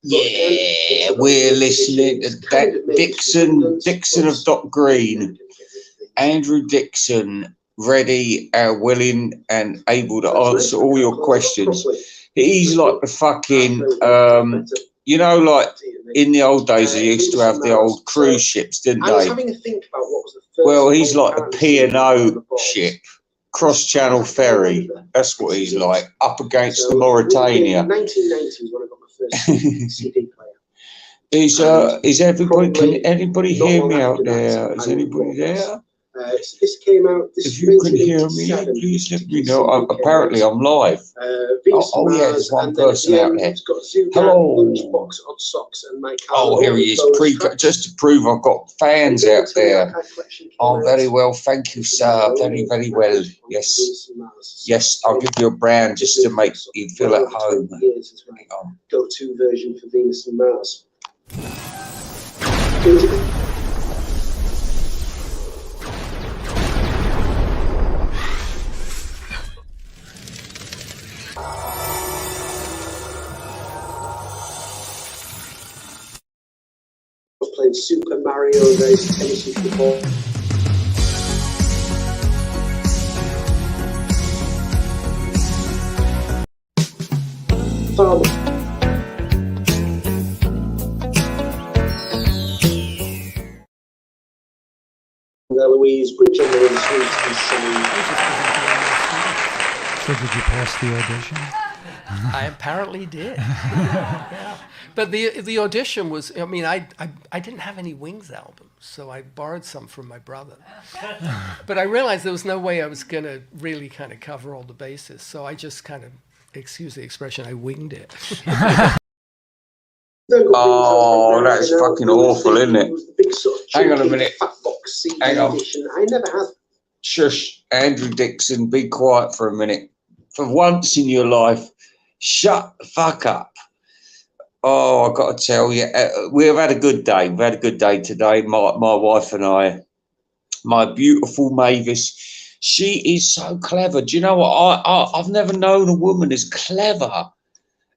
Yeah, we're listening to that Dixon of Dock Green. Andrew Dixon, ready, willing, and able to answer all your questions. He's like the fucking, you know, like in the old days, they used to have the old cruise ships, didn't they? Well, he's like the P&O ship, cross-channel ferry. That's what he's like, up against the Mauritania. Is everybody? Can anybody hear me out there? Is anybody there? This came out. If you can hear me, please let me know. Apparently, I'm live. Oh yeah, there's one person out there. Hello. Oh, here he is. Just to prove I've got fans out there. Oh, very well. Thank you, sir. Very, very well. Yes. Yes, I'll give you a brand just to make you feel at home. Go-to version for Venus and Mars. Playing Super Mario Race Tennis football. Louise, bridge on the sweet and sunny. So did you pass the audition? I apparently did. Yeah. But the audition was, I mean, I didn't have any Wings albums, so I borrowed some from my brother. But I realized there was no way I was going to really kind of cover all the bases, so I just kind of, excuse the expression, I winged it. Oh, that's fucking awful, isn't it? Hang on a minute. Hang on. Shush, Andrew Dixon, be quiet for a minute. For once in your life, shut the fuck up. Oh, I've got to tell you, we've had a good day. We've had a good day today, my wife and I. My beautiful Mavis, she is so clever. Do you know what? I've never known a woman as clever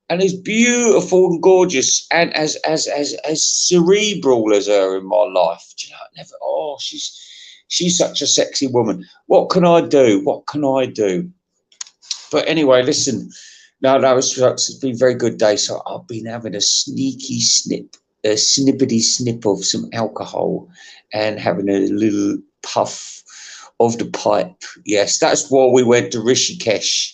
and as beautiful and gorgeous and as cerebral as her in my life. Do you know? Never. Oh, she's such a sexy woman. What can I do? What can I do? But anyway, listen. No, it's been a very good day. So I've been having a sneaky snippety snip of some alcohol and having a little puff of the pipe. Yes, that's why we went to Rishikesh.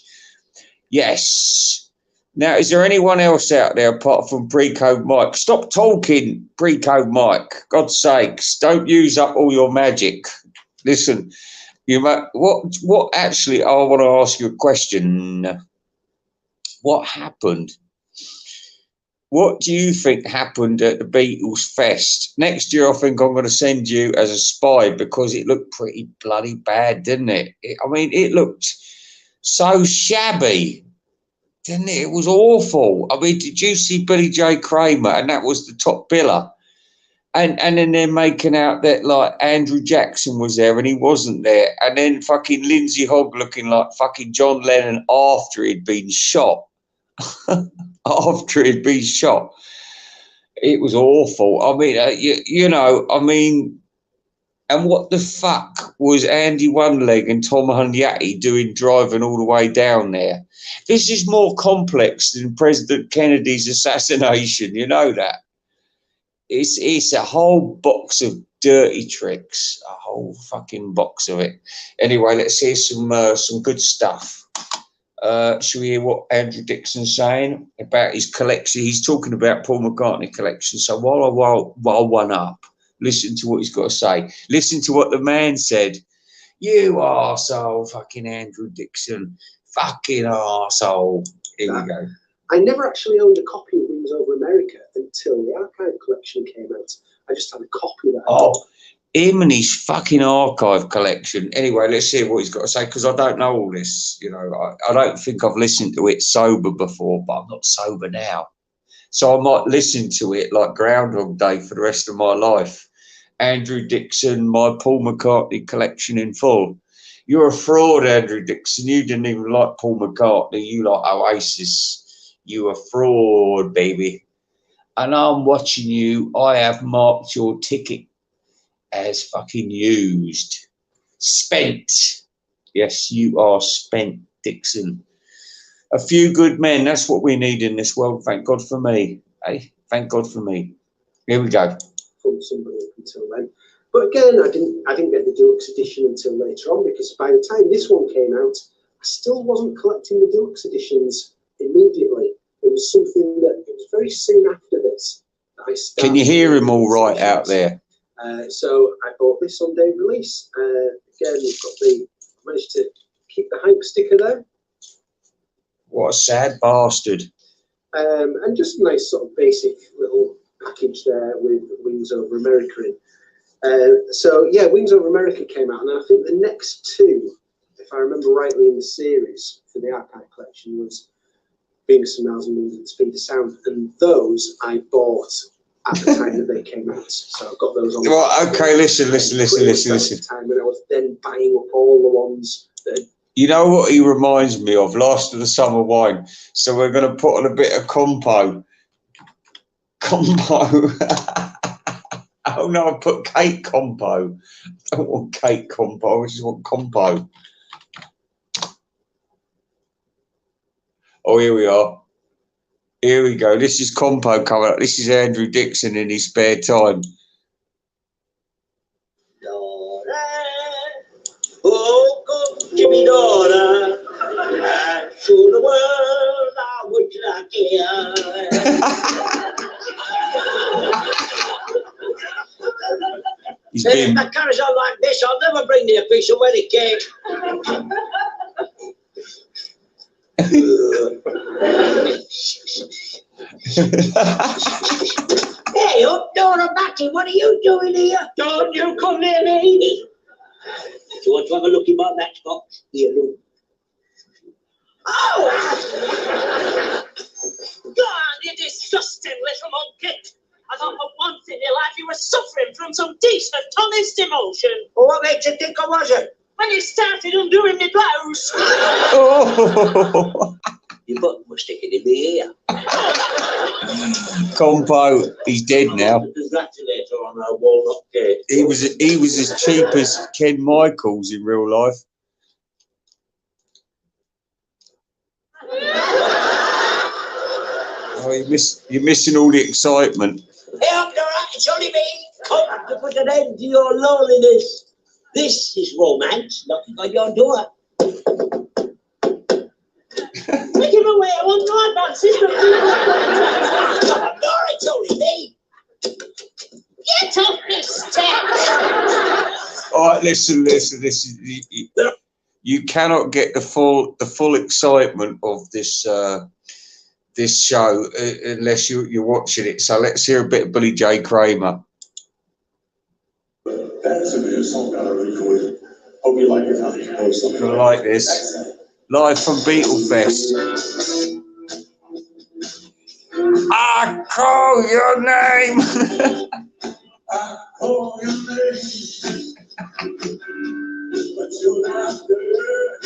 Yes. Now, is there anyone else out there apart from Pre-Code Mike? Stop talking, Pre-Code Mike. God's sakes, don't use up all your magic. Listen, what actually, I want to ask you a question. What happened? What do you think happened at the Beatles Fest? Next year, I think I'm going to send you as a spy because it looked pretty bloody bad, didn't it? I mean, it looked so shabby, didn't it? It was awful. I mean, did you see Billy J. Kramer? And that was the top biller. And then they're making out that, like, Andrew Jackson was there and he wasn't there. And then fucking Lindsay Hogg looking like fucking John Lennon after he'd been shot. After he'd been shot. It was awful. I mean, you know, I mean, and what the fuck was Andy One Leg and Tom Hunyadi doing driving all the way down there? This is more complex than President Kennedy's assassination, you know that? It's a whole box of dirty tricks, a whole fucking box of it. Anyway, let's hear some good stuff. Shall we hear what Andrew Dixon's saying about his collection? He's talking about Paul McCartney collection. So while I one up, listen to what he's got to say. Listen to what the man said. You arsehole, fucking Andrew Dixon. Fucking arsehole. Here we go. I never actually owned a copy of Wings Over America until the archive collection came out. I just had a copy that I got. Him and his fucking archive collection. Anyway, let's hear what he's got to say, because I don't know all this. You know, I don't think I've listened to it sober before, but I'm not sober now. So I might listen to it like Groundhog Day for the rest of my life. Andrew Dixon, my Paul McCartney collection in full. You're a fraud, Andrew Dixon. You didn't even like Paul McCartney. You like Oasis. You a fraud, baby. and I'm watching you. I have marked your ticket as fucking used. Spent. Yes, you are spent, Dixon. A few good men, that's what we need in this world. Thank God for me. Hey, thank God for me. Here we go. From somebody up until then. But again, I didn't get the deluxe edition until later on, because by the time this one came out, I still wasn't collecting the deluxe editions immediately. It was something that, it was very soon after this that I started. Can you hear him all right out there? So I bought this on day release. Again, we've got managed to keep the hype sticker there. What a sad bastard. And just a nice sort of basic little package there with Wings Over America in. So yeah, Wings Over America came out, and then I think the next two, if I remember rightly in the series for the archive collection, was Venus and Miles and Wings at the Speed of Sound, and those I bought at the time that they came out. So I've got those on. Well, okay, listen. At the time when I was then buying up all the ones that. You know what he reminds me of? Last of the Summer Wine. So we're going to put on a bit of compo. Compo. Oh no, I put cake compo. I don't want cake compo. I just want compo. Oh, here we are. Here we go. This is compo coming up. This is Andrew Dixon in his spare time. Oh, come give me daughter, and show the world how much I care. If that carries on like this, I'll never bring the official wedding cake. Hey, up, Dora Batty, what are you doing here? Don't you come near me. Do you want to have a look in my matchbox? Here, look. Oh! God, you disgusting little monkey! I thought for once in your life you were suffering from some decent, honest emotion. Well, what makes you think I wasn't? When you started undoing my blouse. Oh. Your butt was sticking in my ear. Compo, he's dead now. Congratulator on our walnut cake. He was as cheap as Ken Michaels in real life. Oh, you're missing all the excitement. Hey, up, Dora, it's only me. Come to put an end to your loneliness. This is romance knocking on your door. Take him away, I want my advances. Dora, it's only me. Get off this step. All right, listen. This is you cannot get the full excitement of this this show unless you're watching it. So let's hear a bit of Billy J. Kramer. That's a new song that I recorded. Hope you like it. I like this. Live from Beatlefest. I call your name. I call your name, but you're not there.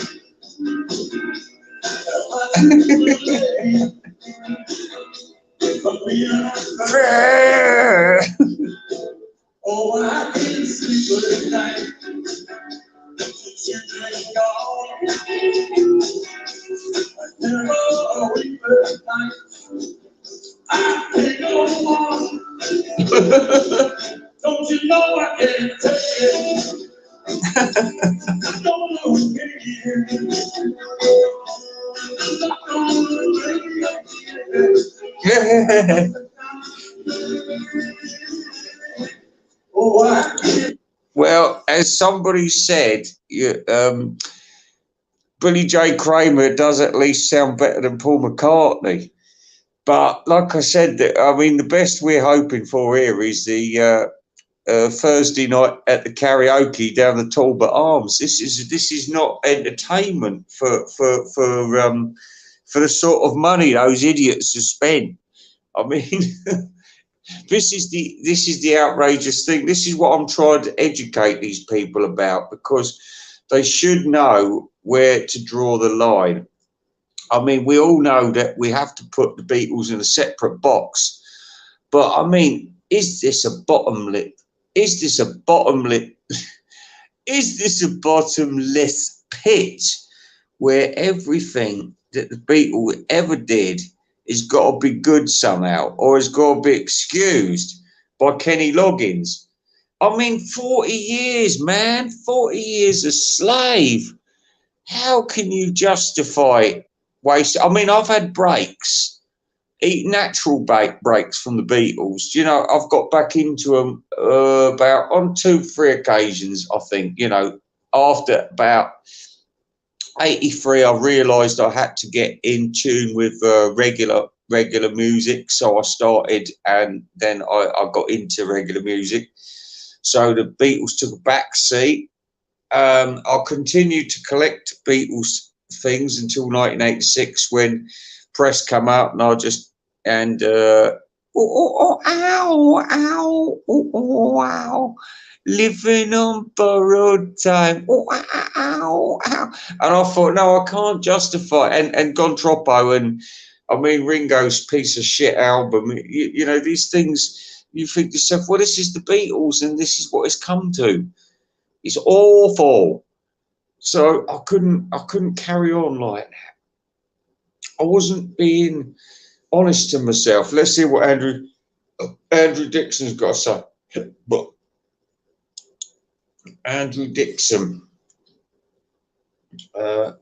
But we are Fair. oh, I can't sleep at night. You drink all. I never sleep at night. I can't go on. Don't you know I can't take it? I don't know who can hear me. Yeah. Oh, I can't. Well, as somebody said, Billy J. Kramer does at least sound better than Paul McCartney. But like I said, I mean, the best we're hoping for here is the Thursday night at the karaoke down the Talbot Arms. This is not entertainment for the sort of money those idiots have spent. I mean, this is the outrageous thing. This is what I'm trying to educate these people about, because they should know where to draw the line. I mean, we all know that we have to put the Beatles in a separate box, But I mean, is this a bottomless? Is this a bottomless? Is this a bottomless pit where everything that the Beatles ever did is got to be good somehow, or has got to be excused by Kenny Loggins? I mean, 40 years, man, 40 years a slave. How can you justify waste? I mean, I've had breaks, natural breaks from the Beatles. You know, I've got back into them about on 2-3 occasions, I think. You know, after about 83, I realised I had to get in tune with regular music. So I started, and then I got into regular music. So the Beatles took a back seat. I continued to collect Beatles things until 1986 when Press come out, and I just living on borrowed time. And I thought, no, I can't justify it. And Gontropo, and I mean Ringo's piece of shit album. You know, these things, you think to yourself, well, this is the Beatles, and this is what it's come to. It's awful. So I couldn't carry on like that. I wasn't being honest to myself. Let's see what Andrew Dixon's got to say. But Andrew Dixon. Now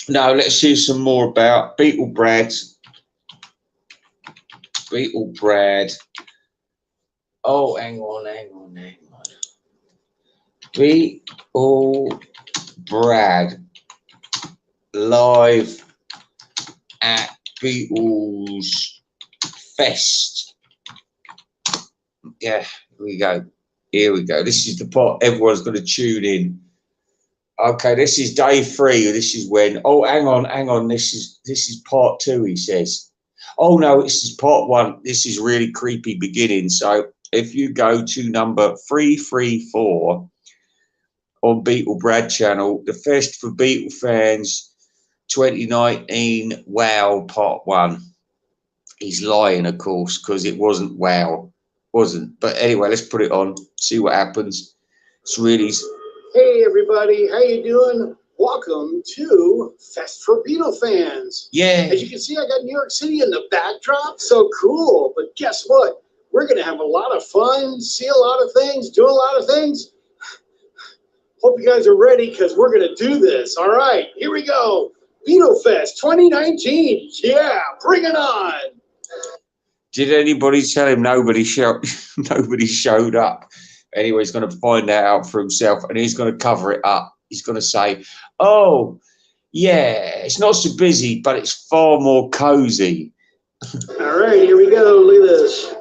let's see some more about Beatle Brad. Oh, hang on. Beatle Brad live at Beatles Fest. Yeah, here we go. This is the part everyone's going to tune in. Okay, this is day 3. This is when. Oh, hang on. This is part 2. He says. Oh no, this is part 1. This is really creepy beginning. So if you go to number 334 on Beatle Brad channel, the Fest for Beatle Fans 2019 Wow Part 1. He's lying, of course, because it wasn't Wow. Wasn't. But anyway, let's put it on, see what happens. It's really... Hey everybody, how you doing? Welcome to Fest for Beatle Fans. Yeah. As you can see, I got New York City in the backdrop. So cool. But guess what? We're going to have a lot of fun, see a lot of things, do a lot of things. Hope you guys are ready, because we're going to do this. All right, here we go. Beatle Fest 2019. Yeah, bring it on. Did anybody tell him nobody showed up? Anyway, he's going to find that out for himself, and he's going to cover it up. He's going to say, oh, yeah, it's not so busy, but it's far more cozy. All right, here we go. Look at this.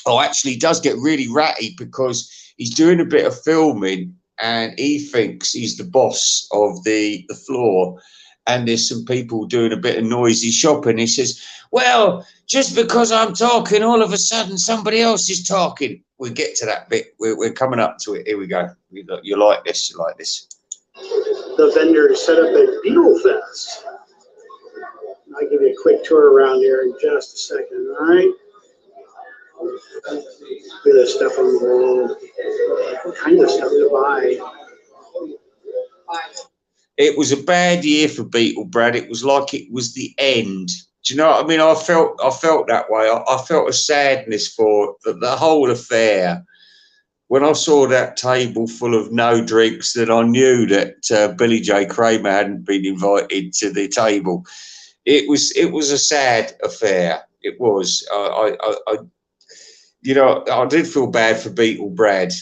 Oh, actually, he does get really ratty because he's doing a bit of filming, and he thinks he's the boss of the floor, and there's some people doing a bit of noisy shopping. He says, well, just because I'm talking, all of a sudden somebody else is talking. We'll get to that bit. We're coming up to it. Here we go. You like this? You like this? The vendors set up at Beatle Fest. I'll give you a quick tour around here in just a second, all right? Look at this stuff on the wall. What kind of stuff to buy? It was a bad year for Beatle Brad. It was like it was the end. Do you know what I mean? I felt that way. I felt a sadness for the whole affair. When I saw that table full of no drinks, that I knew that Billy J. Kramer hadn't been invited to the table. It was a sad affair. It was. I did feel bad for Beatle Brad.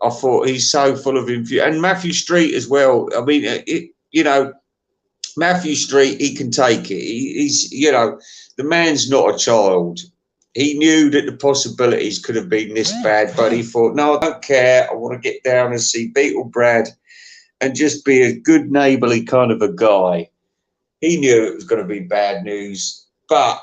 I thought he's so full of infusion, and Matthew Street as well. I mean, Matthew Street, he can take it. He's the man's not a child. He knew that the possibilities could have been this bad, but he thought, no, I don't care. I want to get down and see Beatle Brad and just be a good neighbourly kind of a guy. He knew it was going to be bad news, but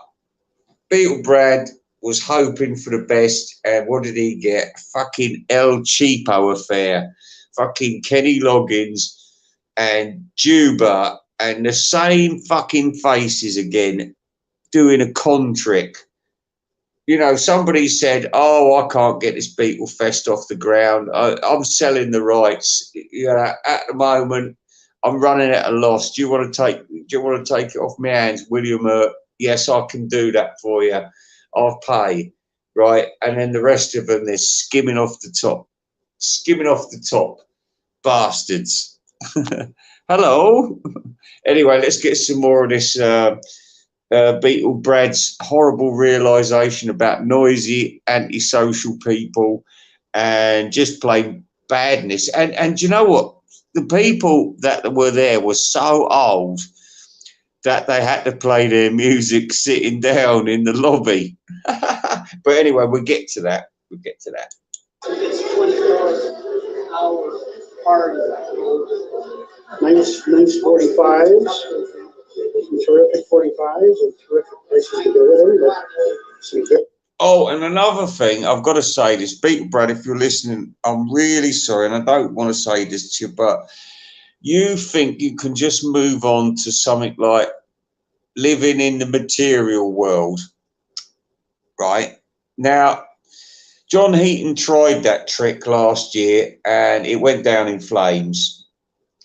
Beatle Brad was hoping for the best, and what did he get? Fucking El Cheapo affair. Fucking Kenny Loggins and Juber and the same fucking faces again doing a con trick. you know, somebody said, "Oh, I can't get this Beatle Fest off the ground. I'm selling the rights. You know, at the moment, I'm running at a loss. Do you want to take it off my hands, William? Yes, I can do that for you. I'll pay." Right, and then the rest of them, they're skimming off the top, bastards. Hello. Anyway, let's get some more of this. Beatle Brad's horrible realization about noisy, antisocial people and just plain badness. And you know what? The people that were there were so old that they had to play their music sitting down in the lobby. But anyway, we'll get to that. It's 24-hour party. Nice 45s. Some terrific 45s and terrific places to go with them. But some good. Oh, and another thing, I've got to say this, Beatle Brad, if you're listening, I'm really sorry, and I don't want to say this to you, but you think you can just move on to something like living in the material world, right? Now, John Heaton tried that trick last year, and it went down in flames.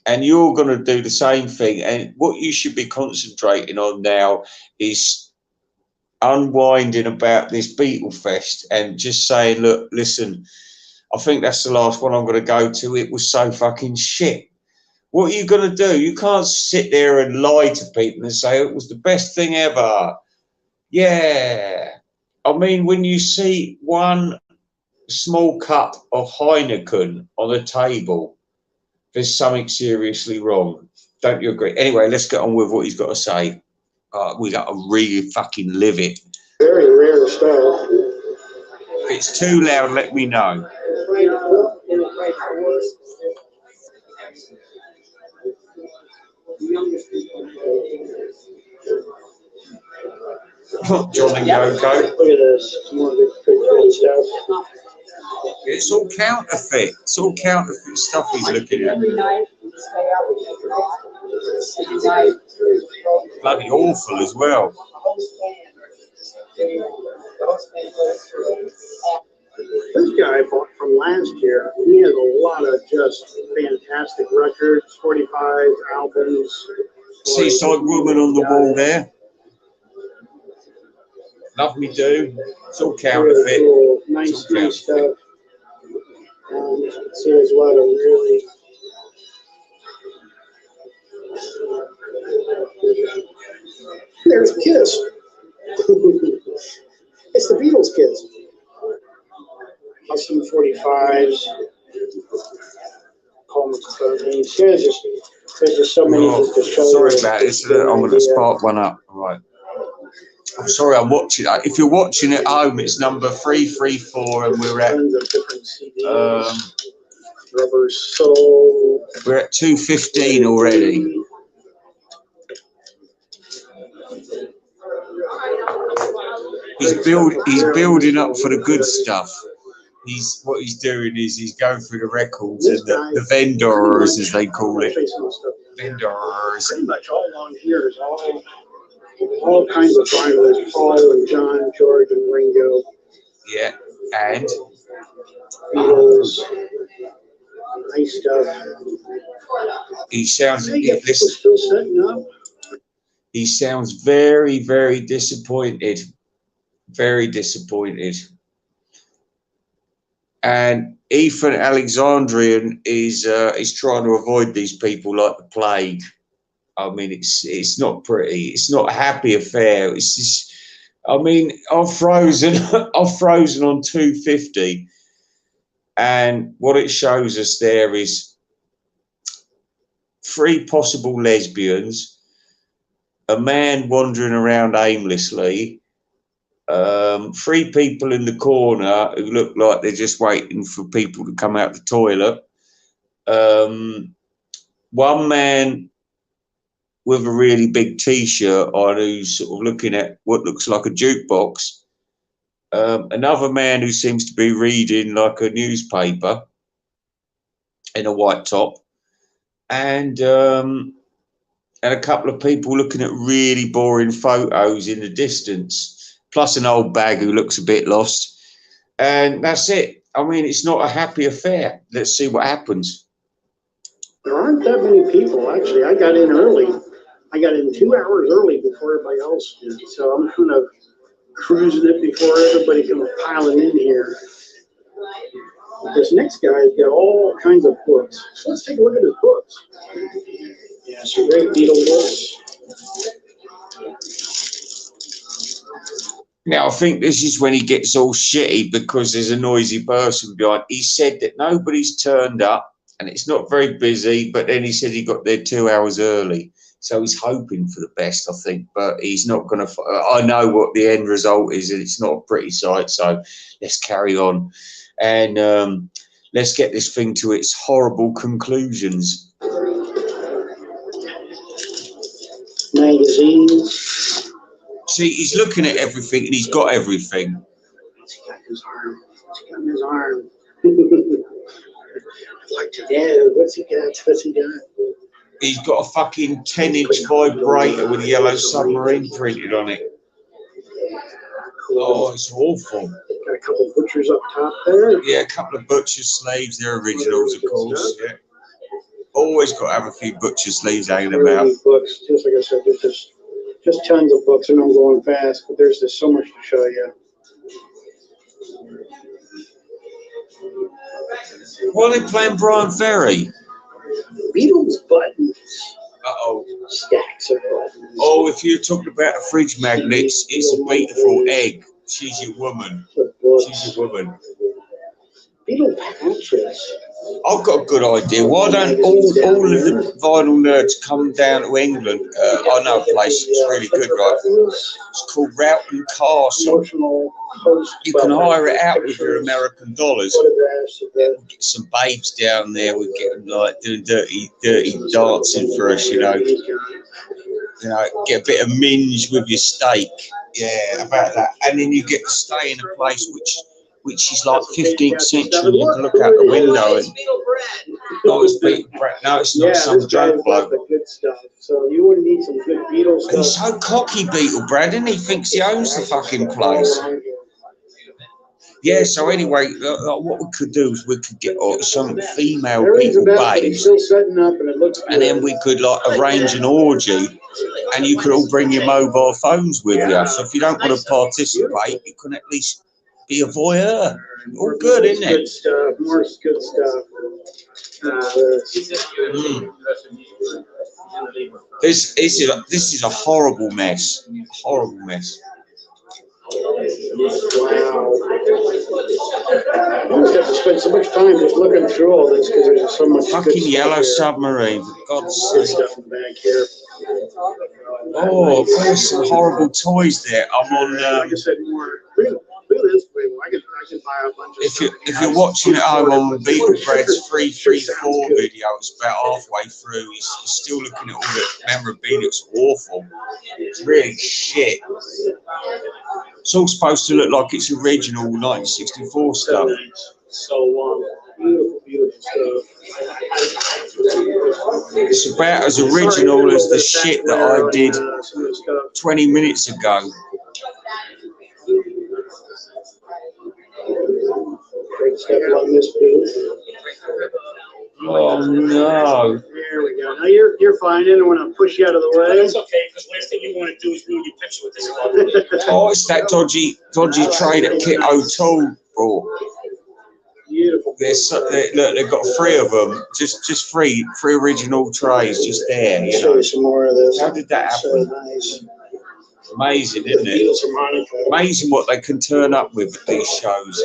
And you're going to do the same thing. And what you should be concentrating on now is unwinding about this Beatle Fest and just saying, look, listen, I think that's the last one I'm going to go to. It was so fucking shit. What are you going to do? You can't sit there and lie to people and say it was the best thing ever. Yeah. I mean, when you see one small cup of Heineken on the table, there's something seriously wrong. Don't you agree? Anyway, let's get on with what he's got to say. We got to really fucking live it. Very rare stuff. If it's too loud, let me know. John and Yoko. Look at this. Some more good stuff. It's all counterfeit. It's all counterfeit stuff he's looking at. Bloody awful as well. This guy I bought from last year, he has a lot of just fantastic records, 45 albums. Seaside Woman on the wall there. Love Me Do. It's all counterfeit. Cool. Nice stuff. You can see there's a lot of really. There's Kiss. It's the Beatles Kiss. Custom 45s. Paul McCartney. There's just so many just to show. Sorry about this. I'm going to spark one up. All right. I'm sorry, I'm watching. If you're watching at home, it's number 334, and we're at Rubber Soul. We're at 2:15 already. He's building up for the good stuff. What he's doing is he's going through the records and the vendors, as they call it. Vendors. Pretty much all along here is all kinds of finalists, Paul and John, George and Ringo. Yeah, and Beatles. Nice stuff. He sounds. Listen, still setting up. He sounds very, very disappointed. Very disappointed. And Ethan Alexandrian is trying to avoid these people like the plague. I mean, it's not pretty. It's not a happy affair. It's just, I mean, I've frozen on 250, and what it shows us there is 3 possible lesbians, a man wandering around aimlessly, 3 people in the corner who look like they're just waiting for people to come out the toilet, 1 man with a really big T-shirt on who's sort of looking at what looks like a jukebox, another man who seems to be reading like a newspaper in a white top, and a couple of people looking at really boring photos in the distance. plus an old bag who looks a bit lost. And that's it. I mean, it's not a happy affair. Let's see what happens. There aren't that many people, actually. I got in early. I got in 2 hours early before everybody else did. So I'm kind of cruising it before everybody comes piling in here. This next guy's got all kinds of books. So let's take a look at his books. Yeah, some great Beatle books. Now, I think this is when he gets all shitty because there's a noisy person behind. He said that nobody's turned up and it's not very busy, but then he said he got there 2 hours early. So he's hoping for the best, I think, but he's not going to. I know what the end result is, and it's not a pretty sight. So let's carry on and let's get this thing to its horrible conclusions. Magazines. See, he's looking at everything and he's got everything. What's he got in his arm? What's he got in his arm? I'd like to know. What's he got? What's he got? He's got a fucking 10-inch vibrator with a yellow submarine printed on it. Oh, it's awful. Got a couple of butchers up top there. Yeah, a couple of butcher sleeves. They're originals, of course. Yeah. Always got to have a few butcher sleeves hanging about. Books, just like I said, there's just tons of books. I know I'm going fast, but there's just so much to show you. Why are they playing Brian Ferry? Beatles buttons. Uh-oh. Stacks of buttons. Oh, if you're talking about fridge magnets, it's a beautiful egg. She's your woman. She's your woman. Beatle patches. I've got a good idea. Why don't all of the vinyl nerds come down to England? I know a place that's really good, right? It's called Roughton Castle. You can hire it out with your American dollars. We'll get some babes down there. We'll get them like doing dirty dancing for us, you know. Get a bit of minge with your steak. Yeah, about that. And then you get to stay in a place which is like 15th century. You can look out the window and no, it's Beatle bread. No, it's not some joke bloke. So you would need some good Beatles stuff. He's so cocky, Beatle Brad, and he thinks he owns the fucking place. Yeah, so anyway, what we could do is we could get some female people babes, and then we could like arrange an orgy, and you could all bring your mobile phones with you. So if you don't want to participate, you can at least be a voyeur. All good, isn't it? Good stuff. More good stuff. This is a horrible mess. Horrible mess. Wow. I almost have to spend so much time just looking through all this because there's so much fucking yellow submarine, for God's sake. Stuff back here. Oh, there's some horrible toys there. I'm on. Like I said, more. Look at this. I can buy a bunch of if you're watching at home on Beatle Bread's 334 video, it's about halfway through. He's still looking at all the memorabilia. It's awful. It's really shit. It's all supposed to look like it's original 1964 stuff. So beautiful stuff. It's about as original as the shit that I did 20 minutes ago. Great stuff on this booth. Oh no! There we go. Now you're fine. I don't want to push you out of the way. That's okay, because last thing you want to do is ruin your picture with this. Oh, it's that dodgy tray that Kit O'Toole brought. Beautiful. Look, they've got 3 of them. Just three original trays, just there. You Show know. you some more of this. How did that happen? So nice. Amazing, isn't it? Amazing what they can turn up with at these shows.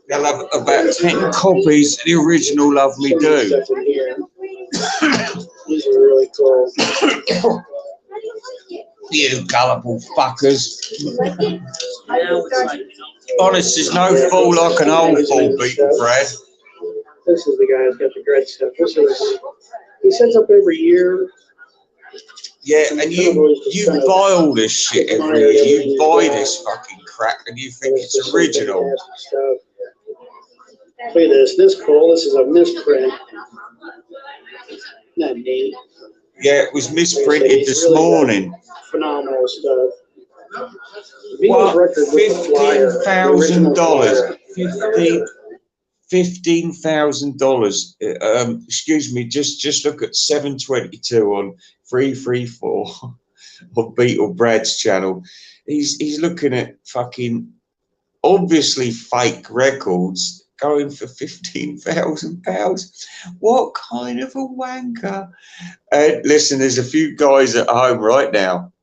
They'll have about 10 copies of the original Love Me Do. These are really cool. You gullible fuckers. Honest, there's no fool like an old fool, Beatle Brad. This is the guy who's got the great stuff. He sets up every year. Yeah, and you buy all this shit every year. You buy this fucking crap and you think it's original. Look at this. This is cool. This is a misprint. Isn't that neat? Yeah, it was misprinted this morning. Phenomenal stuff. The Beatles record with the flyer, the original flyer. $15,000. Excuse me. Just look at 722 on 334 of Beatle Brad's channel. He's looking at fucking obviously fake records going for £15,000. What kind of a wanker? Listen, there's a few guys at home right now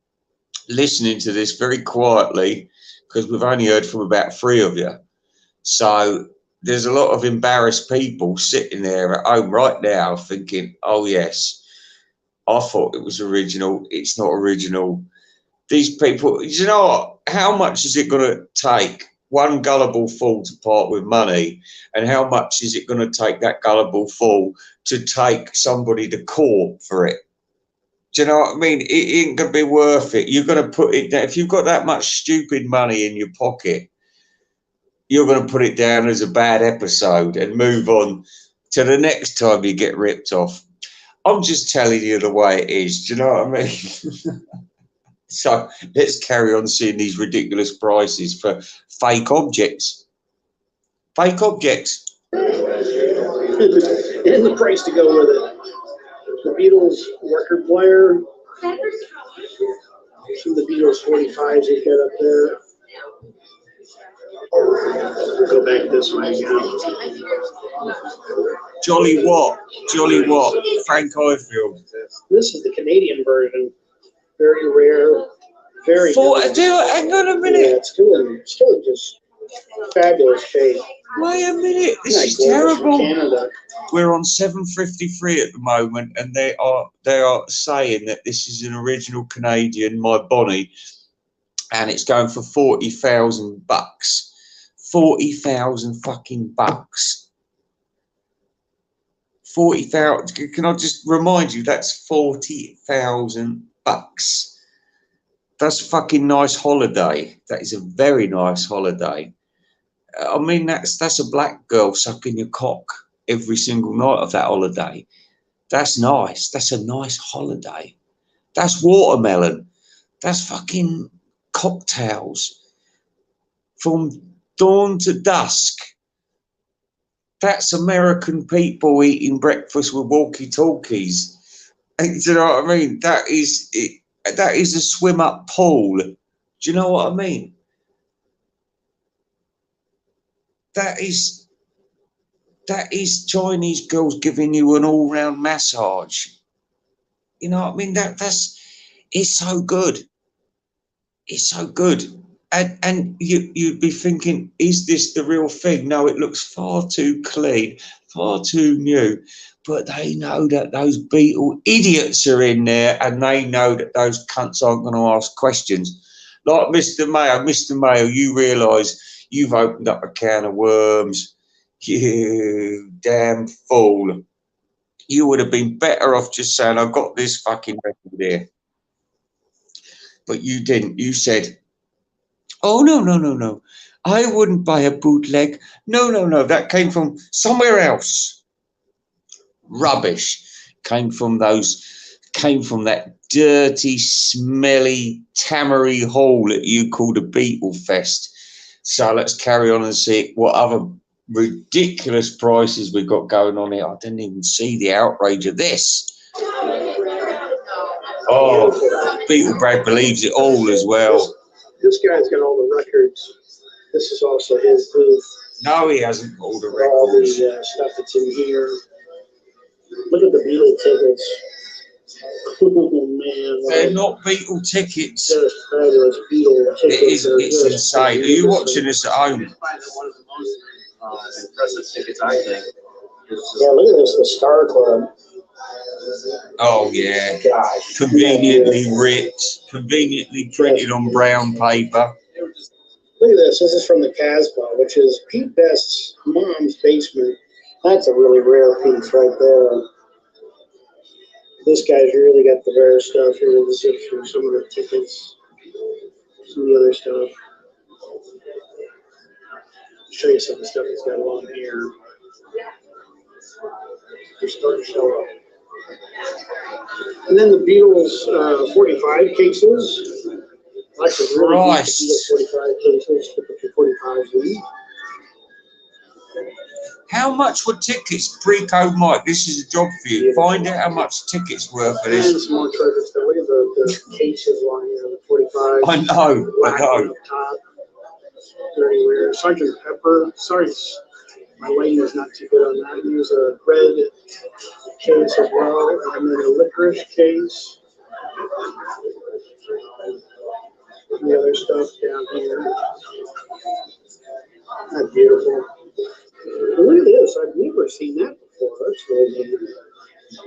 listening to this very quietly because we've only heard from about 3 of you. So there's a lot of embarrassed people sitting there at home right now thinking, oh yes, I thought it was original. It's not original. These people, you know what? How much is it going to take one gullible fool to part with money? And how much is it going to take that gullible fool to take somebody to court for it? Do you know what I mean? It ain't going to be worth it. You're going to put it down. If you've got that much stupid money in your pocket, you're going to put it down as a bad episode and move on to the next time you get ripped off. I'm just telling you the way it is. Do you know what I mean? So let's carry on seeing these ridiculous prices for fake objects. Fake objects. And the price to go with it. The Beatles record player. Some of the Beatles 45s they got up there. Go back this way again. Jolly what? Jolly what? Frank Highfield. This is the Canadian version. Very rare. Very hang on a minute. Yeah, it's still in just fabulous shape. Wait a minute. This is terrible. We're on 753 at the moment, and they are saying that this is an original Canadian, my Bonnie, and it's going for $40,000. 40,000 fucking bucks. 40,000. Can I just remind you, that's 40,000 bucks. That's a fucking nice holiday. That is a very nice holiday. I mean, that's a black girl sucking your cock every single night of that holiday. That's nice. That's a nice holiday. That's watermelon. That's fucking cocktails from dawn to dusk. That's American people eating breakfast with walkie-talkies. Do you know what I mean? That is it. That is a swim-up pool. Do you know what I mean? That is Chinese girls giving you an all-round massage. You know what I mean? It's so good. It's so good. And you'd be thinking, is this the real thing? No, it looks far too clean, far too new. But they know that those Beatle idiots are in there, and they know that those cunts aren't going to ask questions. Like Mr. Mayo. Mr. Mayo, you realise you've opened up a can of worms. You damn fool. You would have been better off just saying, I've got this fucking record here. But you didn't. You said, oh, no. I wouldn't buy a bootleg. No. That came from somewhere else. Rubbish. Came from that dirty, smelly, tammery hall that you called a Beatle Fest. So let's carry on and see what other ridiculous prices we've got going on here. I didn't even see the outrage of this. Oh, Beatle Brad believes it all as well. This guy's got all the records. This is also his booth. No, he hasn't got all the records. All the stuff that's in here. Look at the Beatle tickets. Oh, man. They're not Beatle tickets. They're fabulous Beatle tickets. It's insane. Are you watching this at home? One of the most impressive tickets, I think. Yeah, look at this, the Star Club. Oh, yeah. God. Conveniently ripped, conveniently printed on brown paper. Look at this. This is from the Casbah, which is Pete Best's mom's basement. That's a really rare piece right there. This guy's really got the rare stuff here. This is from some of the tickets, some of the other stuff. I'll show you some of the stuff he's got along here. They're starting to show up. And then the Beatles 45 cases. I Christ. 45 cases to put your 45s in. How much were tickets pre-code, Mike? This is a job for you. Find out how much tickets were for And this. some more trophies. Look at the cases lying here, the 45. I know. Top. Everywhere. Sergeant Pepper. Sorry, my lighting is not too good on that. Here's a red case as well, and then a licorice case. The other stuff down here. That's beautiful. Look at this. I've never seen that before. That's really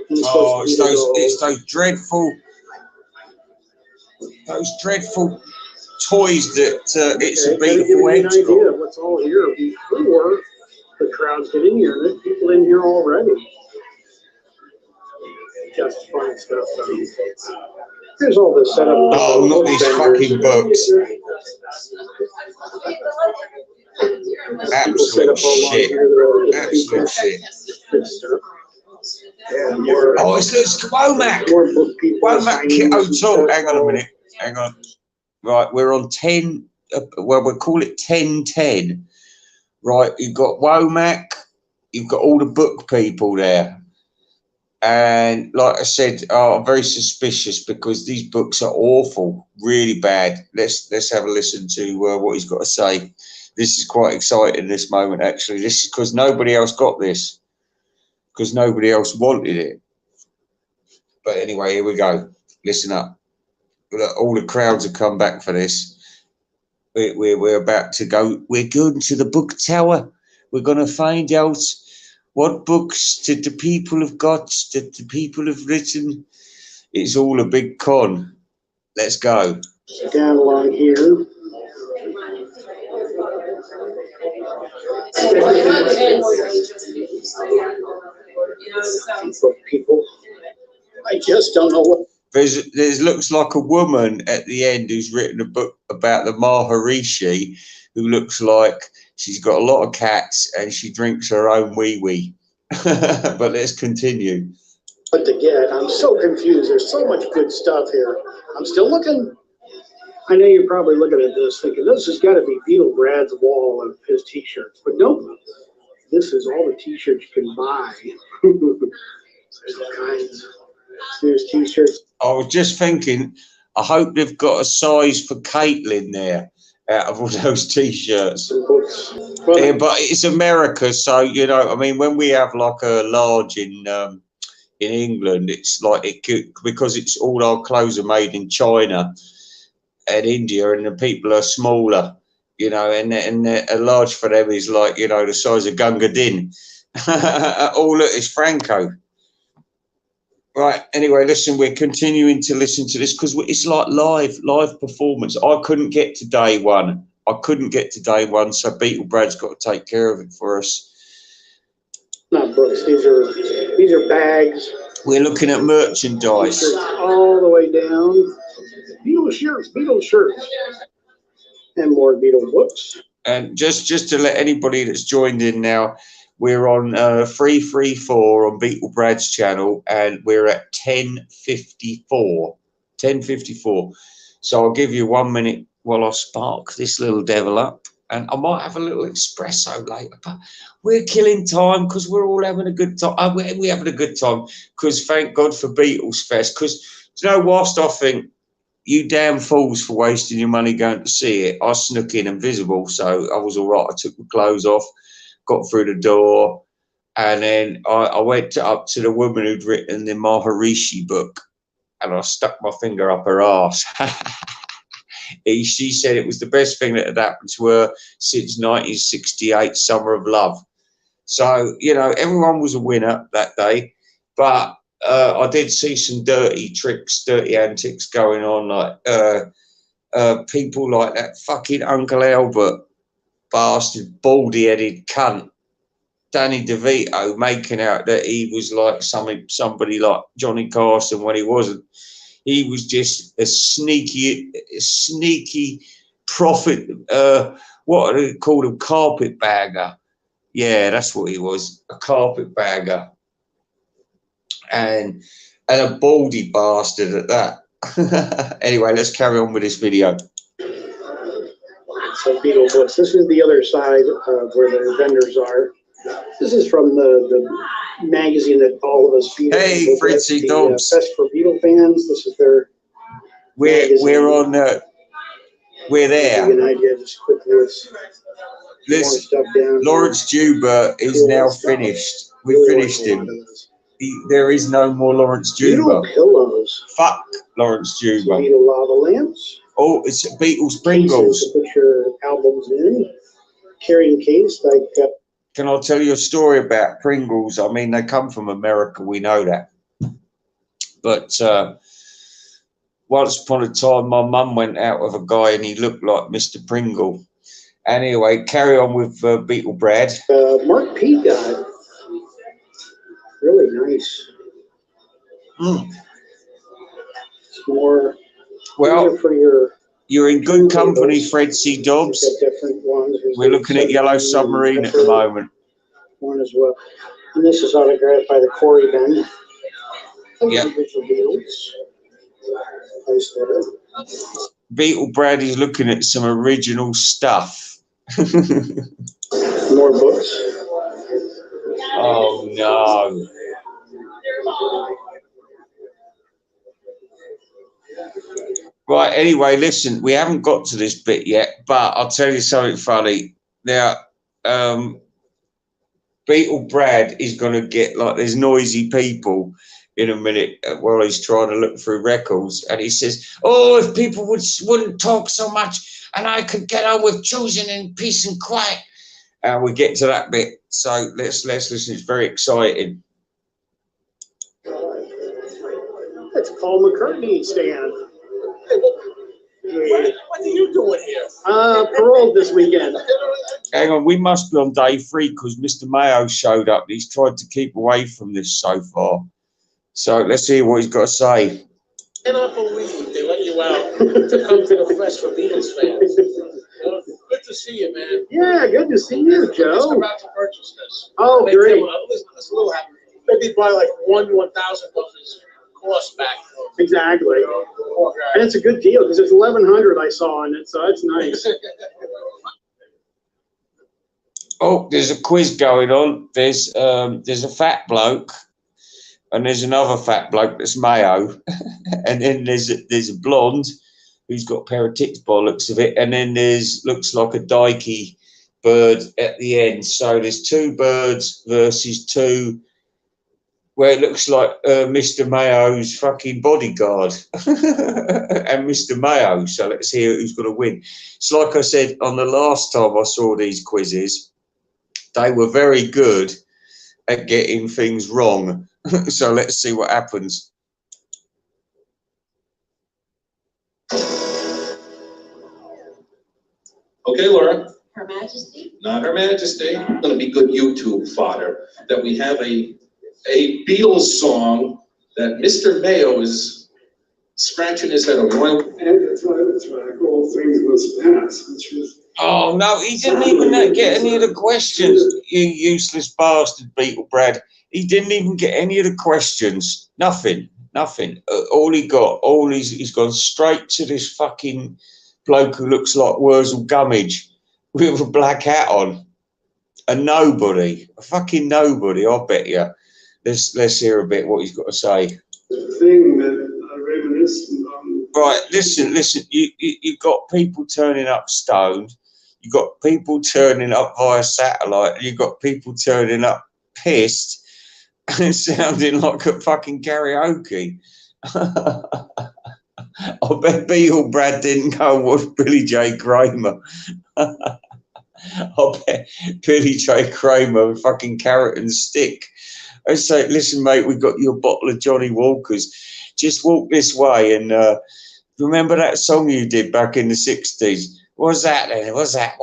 neat. Oh, it's those dreadful toys that it's a beautiful eggs idea of what's all here before the crowds get in here. There's people in here already. Just fun stuff. Here's all the setup. Oh, not these fucking books. Absolute shit. Absolute shit. Oh, it's Womack. Womack Kit O'Toole. Hang on a minute. Hang on. Right, we're on 10. Well, we'll call it 1010. Right, you've got Womack. You've got all the book people there. And like I said, I'm very suspicious because these books are awful, really bad. Let's have a listen to what he's got to say. This is quite exciting, this moment, actually. This is because nobody else got this, because nobody else wanted it. But anyway, here we go. Listen up. Look, all the crowds have come back for this. We're about to go. We're going to the book tower. We're going to find out what books did the people have got, that the people have written. It's all a big con. Let's go. Down along here. People, I just don't know what. There's looks like a woman at the end who's written a book about the Maharishi, who looks like she's got a lot of cats and she drinks her own wee-wee. But let's continue. What to get? I'm so confused. There's so much good stuff here. I'm still looking. I know you're probably looking at this thinking this has got to be Beatle Brad's wall of his t-shirts, but nope. This is all the t-shirts you can buy. There's all kinds. There's t-shirts. I was just thinking, I hope they've got a size for Caitlin there out of all those t-shirts. Well, yeah, but it's America, so you know. I mean, when we have like a large in England, it's like it could, because it's all our clothes are made in China and India, and the people are smaller, you know, and a large for them is like, you know, the size of Gunga Din. Oh, look, it's Franco. Right, anyway, listen, we're continuing to listen to this because it's like live performance. I couldn't get to day one. So Beatle Brad's got to take care of it for us. Not books, these are bags. We're looking at merchandise. All the way down. Beatle shirts. And more Beatle books. And just to let anybody that's joined in now, we're on 334 on Beatle Brad's channel, and we're at 10:54. 10:54. So I'll give you 1 minute while I spark this little devil up, and I might have a little espresso later. But we're killing time because we're all having a good time. We're having a good time because thank God for Beatles Fest. Because you know, whilst I think you damn fools for wasting your money going to see it, I snuck in invisible, so I was all right. I took my clothes off, got through the door, and then I went up to the woman who'd written the Maharishi book, and I stuck my finger up her arse. She said it was the best thing that had happened to her since 1968 Summer of Love. So, you know, everyone was a winner that day, but I did see some dirty tricks, dirty antics going on, like people like that fucking Uncle Albert bastard, baldy-headed cunt, Danny DeVito, making out that he was like somebody like Johnny Carson when he wasn't. He was just a sneaky prophet. What are they called? A carpetbagger. Yeah, that's what he was, a carpetbagger, and a baldy bastard at that. Anyway, let's carry on with this video. So Beatle books. This is the other side of where the vendors are. This is from the magazine that all of us Beatles. Hey, Fritzy Dobbs. Best for Beatle fans. This is their. We're on. We're there. Give you an idea just quickly. Listen, Laurence Juber is now finished. We finished him. There is no more Laurence Juber. Beatle pillows. Fuck Laurence Juber. Beatle lava lamps. Oh, it's Beatles Pringles. To put your albums in. Carrying case like. Can I tell you a story about Pringles? I mean, they come from America. We know that. But once upon a time, my mum went out with a guy and he looked like Mr. Pringle. Anyway, carry on with Beatle Brad. Mark P got really nice. It's more. Well, for your. You're in good company, Fred C. Dobbs. We're looking at Yellow Submarine at the moment. One as well. And this is autographed by the Corey Band. Yeah. Beatle Brad is looking at some original stuff. More books. Oh, no. Right, anyway, listen, we haven't got to this bit yet, but I'll tell you something funny. Now, Beatle Brad is going to get, like, there's noisy people in a minute while he's trying to look through records, and he says, oh, if people wouldn't talk so much and I could get on with choosing in peace and quiet. And we get to that bit, so let's listen. It's very exciting. It's Paul McCartney, Stan. What are you doing here? Paroled this weekend. Hang on, we must be on day 3 because Mr. Mayo showed up. He's tried to keep away from this so far. So let's hear what he's got to say. I cannot believe they let you out to come to the Fresh for Beatles fans. Good to see you, man. Yeah, good to see you, Joe. Just about to purchase this. Oh, great. I was a little happy. Maybe buy like 1,000 of his cost back. Exactly. And it's a good deal because it's 1,100 I saw on it, so that's nice. Oh, there's a quiz going on. There's a fat bloke, and there's another fat bloke that's Mayo, and then there's a blonde who's got a pair of tits by the looks of it, and then looks like a dykey bird at the end. So there's 2 birds versus 2. Where it looks like Mr. Mayo's fucking bodyguard and Mr. Mayo. So let's hear who's going to win. It's like I said on the last time I saw these quizzes, they were very good at getting things wrong. So let's see what happens. Okay, Laura. Her Majesty? Not Her Majesty. It's going to be good YouTube fodder that we have a Beatles song that Mr. Mayo is scratching his head over. And the title track, All Things Must Pass, which was. Oh, no, he didn't even get any of the questions, you useless bastard, Beatle Brad. He didn't even get any of the questions. Nothing. All he got, he's gone straight to this fucking bloke who looks like Wurzel Gummidge with a black hat on. A fucking nobody, I'll bet you. Let's hear a bit what he's got to say. The thing that I reminiscent on. Right, listen. You've got people turning up stoned. You've got people turning up via satellite. And you've got people turning up pissed and sounding like a fucking karaoke. I bet Beatle Brad didn't go and watch Billy J. Kramer. I bet Billy J. Kramer with fucking carrot and stick. I say, listen, mate, we've got you a bottle of Johnny Walker's. Just walk this way and remember that song you did back in the 60s? What's that then? What's that?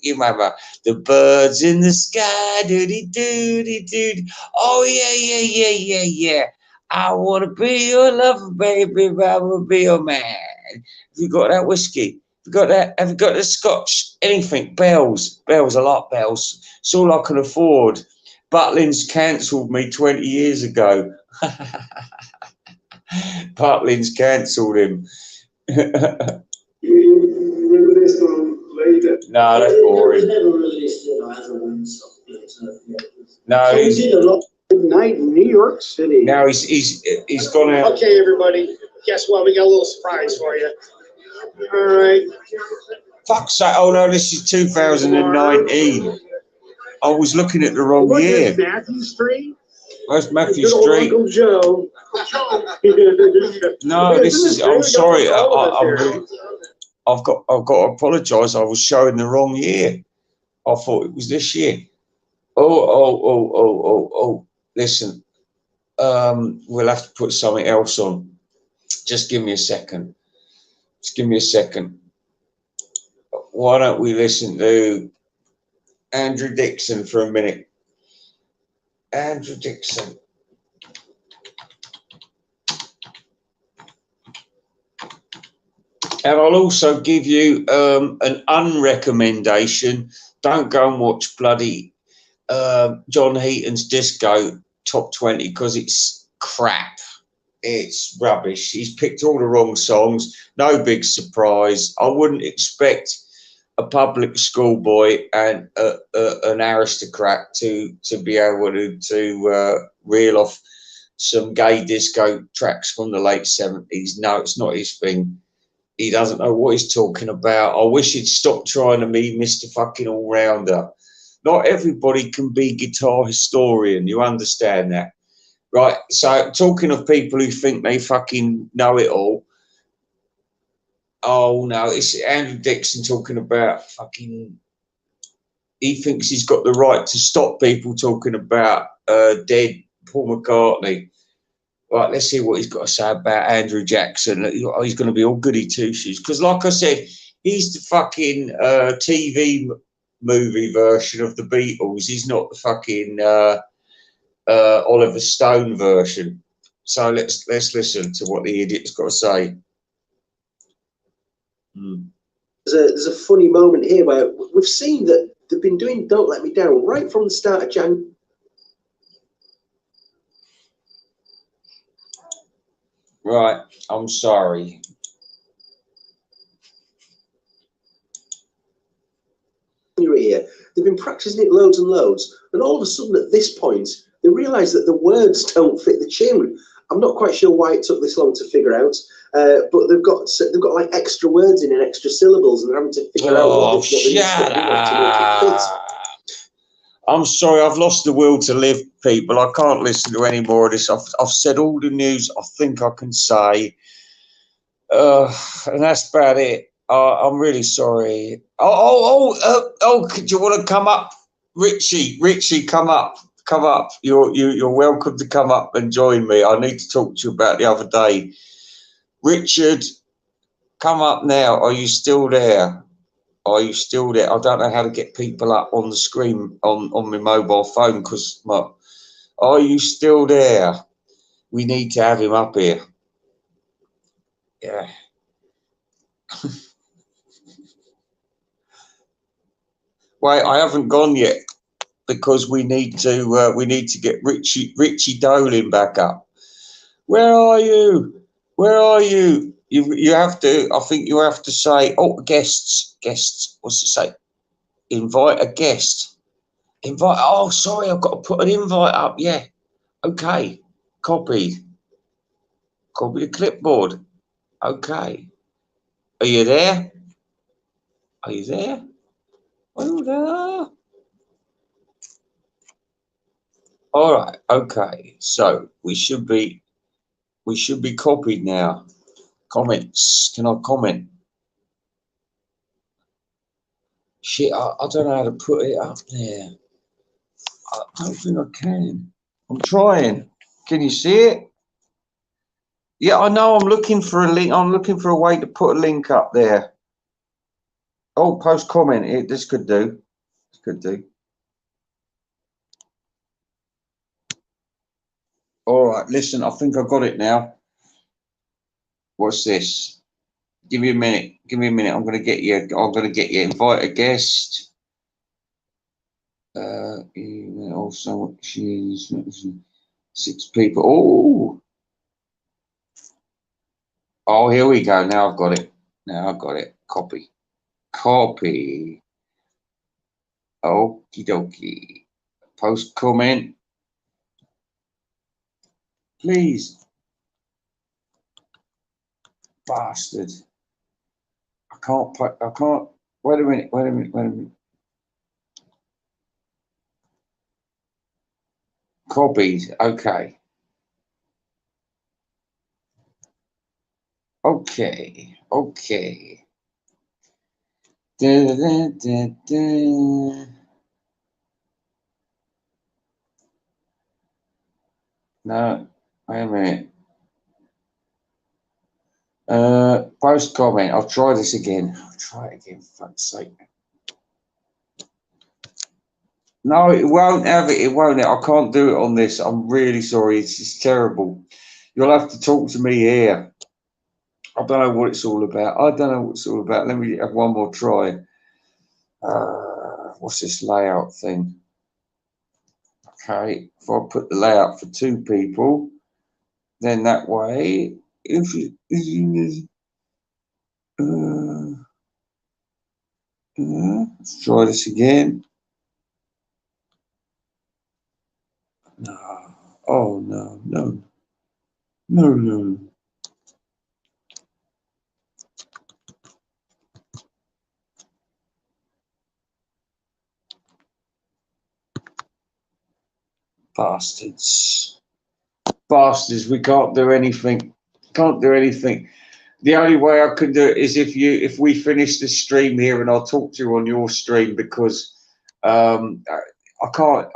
You remember? The birds in the sky, doody-doody-doody. Oh, yeah. I want to be your lover, baby. I want to be your man. Have you got that whiskey? Have you got that? Have you got the scotch? Anything? Bells. I like bells. It's all I can afford. Butlins cancelled me 20 years ago. Butlins cancelled him. You remember this one later? No, that's boring. No, he's a long night in New York City. now he's gone out. Okay, everybody. Guess what? We got a little surprise for you. All right. Fuck's sake! Oh no, this is 2019. I was looking at the wrong Look year. at Matthew Street. Where's Matthew Good old Street? Uncle Joe. No, this is. I'm sorry. I've got to apologise. I was showing the wrong year. I thought it was this year. Oh. Listen, we'll have to put something else on. Just give me a second. Just give me a second. Why don't we listen to Andrew Dixon for a minute? Andrew Dixon. And I'll also give you an unrecommendation. Don't go and watch bloody John Heaton's Disco Top 20 because it's crap. It's rubbish. He's picked all the wrong songs. No big surprise. I wouldn't expect a public school boy and an aristocrat to be able to reel off some gay disco tracks from the late 70s. No, it's not his thing. He doesn't know what he's talking about. I wish he'd stop trying to be Mr. fucking all-rounder. Not everybody can be guitar historian. You understand that? Right, so talking of people who think they fucking know it all. Oh, no, it's Andrew Dixon talking about fucking... He thinks he's got the right to stop people talking about dead Paul McCartney. Right, let's see what he's got to say about Andrew Jackson. He's going to be all goody two-shoes. Because like I said, he's the fucking TV movie version of the Beatles. He's not the fucking... Oliver Stone version. So let's listen to what the idiot's got to say. There's a funny moment here where we've seen that they've been doing Don't Let Me Down right from the start of January. Right, I'm sorry. Here. They've been practicing it loads and loads, and all of a sudden at this point they realise that the words don't fit the tune. I'm not quite sure why it took this long to figure out, but they've got like extra words in and extra syllables, and they're having to figure out what they need to make it fit. I'm sorry, I've lost the will to live, people. I can't listen to any more of this. I've said all the news I think I can say, and that's about it. I'm really sorry. Do you want to come up, Richie? Richie, come up. You're welcome to come up and join me. I need to talk to you about the other day. Richard, come up now. Are you still there? Are you still there? I don't know how to get people up on the screen on my mobile phone because are you still there? We need to have him up here. Yeah. Wait, I haven't gone yet because we need to get Richie Dolan back up. Where are you? Where are you? You have to. I think you have to say. Oh, guests. What's it say? Invite a guest. Invite. Oh, sorry, I've got to put an invite up. Yeah. Okay. Copy the clipboard. Okay. Are you there? Are you there? Well, there. All right. Okay. So we should be copied now. Comments. Can I comment? Shit, I don't know how to put it up there. I don't think I can. I'm trying. Can you see it? Yeah, I know. I'm looking for a link. I'm looking for a way to put a link up there. Oh, post comment. This could do. This could do. All right. Listen, I think I've got it now. What's this? Give me a minute. Give me a minute. I'm going to get you. Invite a guest. Also, she's 6 people. Oh, here we go. Now I've got it. Copy. Okie dokie. Post comment. Please. Bastard. I can't. Wait a minute. Copies. Okay. Da, da, da, da. No, wait a minute. Post comment. I'll try this again. For fuck's sake. No, it won't have it. It won't. I can't do it on this. I'm really sorry. It's just terrible. You'll have to talk to me here. I don't know what it's all about. Let me have one more try. What's this layout thing? Okay, if I put the layout for 2 people, then that way, let's try this again. No. Oh no. Bastards, we can't do anything. The only way I can do it is if we finish the stream here and I'll talk to you on your stream, because I don't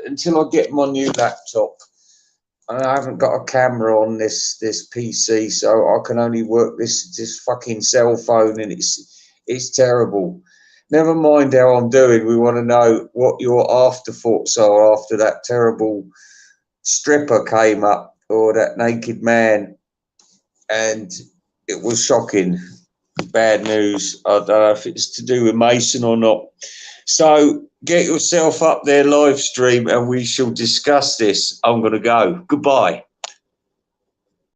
until I get my new laptop. I haven't got a camera on this PC, so I can only work this fucking cell phone, and it's terrible. Never mind how I'm doing. We want to know what your afterthoughts are after that terrible stripper came up, or that naked man, and it was shocking. Bad news. I don't know if it's to do with Mason or not. So get yourself up there, live stream, and we shall discuss this. I'm going to go. Goodbye.